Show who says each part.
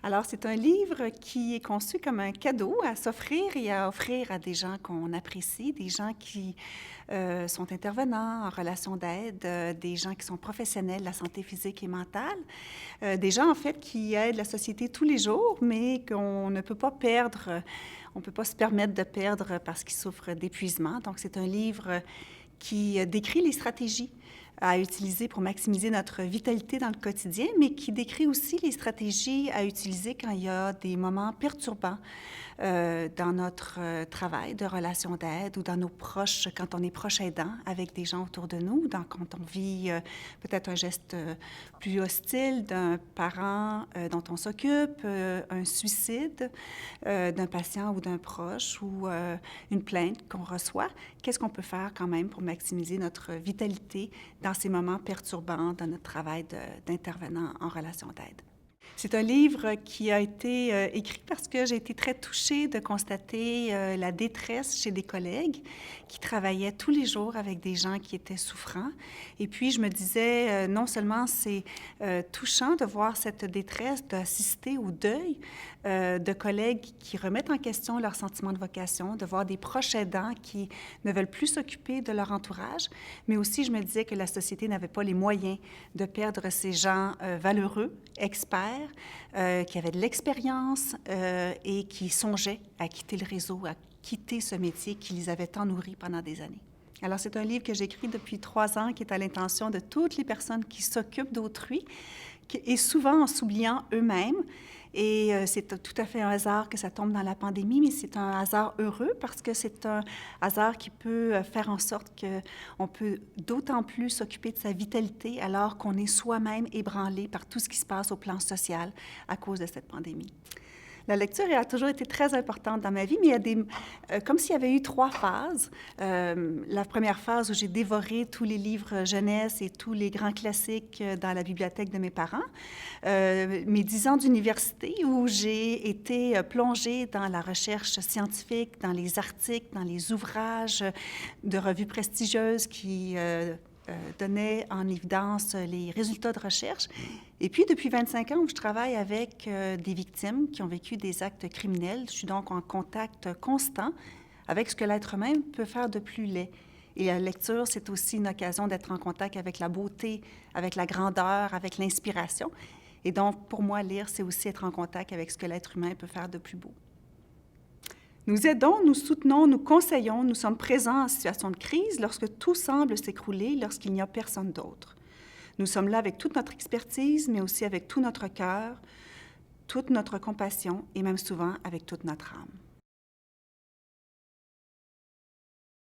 Speaker 1: Alors, c'est un livre qui est conçu comme un cadeau à s'offrir et à offrir à des gens qu'on apprécie, des gens qui sont intervenants en relation d'aide, des gens qui sont professionnels de la santé physique et mentale, des gens, en fait, qui aident la société tous les jours, mais qu'on ne peut pas perdre, on ne peut pas se permettre de perdre parce qu'ils souffrent d'épuisement. Donc, c'est un livre qui décrit les stratégies à utiliser pour maximiser notre vitalité dans le quotidien, mais qui décrit aussi les stratégies à utiliser quand il y a des moments perturbants dans notre travail de relation d'aide ou dans nos proches, quand on est proche aidant avec des gens autour de nous, quand on vit peut-être un geste plus hostile d'un parent dont on s'occupe, un suicide d'un patient ou d'un proche ou une plainte qu'on reçoit. Qu'est-ce qu'on peut faire quand même pour maximiser notre vitalité dans ces moments perturbants dans notre travail d'intervenant en relation d'aide? C'est un livre qui a été écrit parce que j'ai été très touchée de constater la détresse chez des collègues qui travaillaient tous les jours avec des gens qui étaient souffrants. Et puis, je me disais, non seulement c'est touchant de voir cette détresse, d'assister au deuil de collègues qui remettent en question leur sentiment de vocation, de voir des proches aidants qui ne veulent plus s'occuper de leur entourage, mais aussi je me disais que la société n'avait pas les moyens de perdre ces gens valeureux, experts, qui avaient de l'expérience et qui songeaient à quitter le réseau, à quitter ce métier qui les avait tant nourris pendant des années. Alors, c'est un livre que j'écris depuis 3 ans, qui est à l'intention de toutes les personnes qui s'occupent d'autrui, et souvent en s'oubliant eux-mêmes. Et c'est tout à fait un hasard que ça tombe dans la pandémie, mais c'est un hasard heureux parce que c'est un hasard qui peut faire en sorte qu'on peut d'autant plus s'occuper de sa vitalité alors qu'on est soi-même ébranlé par tout ce qui se passe au plan social à cause de cette pandémie. La lecture a toujours été très importante dans ma vie, mais il y a comme s'il y avait eu 3 phases. La première phase où j'ai dévoré tous les livres jeunesse et tous les grands classiques dans la bibliothèque de mes parents. Mes 10 ans d'université où j'ai été plongée dans la recherche scientifique, dans les articles, dans les ouvrages de revues prestigieuses qui donnait en évidence les résultats de recherche. Et puis, depuis 25 ans où je travaille avec des victimes qui ont vécu des actes criminels, je suis donc en contact constant avec ce que l'être humain peut faire de plus laid. Et la lecture, c'est aussi une occasion d'être en contact avec la beauté, avec la grandeur, avec l'inspiration. Et donc, pour moi, lire, c'est aussi être en contact avec ce que l'être humain peut faire de plus beau. Nous aidons, nous soutenons, nous conseillons, nous sommes présents en situation de crise lorsque tout semble s'écrouler, lorsqu'il n'y a personne d'autre. Nous sommes là avec toute notre expertise, mais aussi avec tout notre cœur, toute notre compassion et même souvent avec toute notre âme.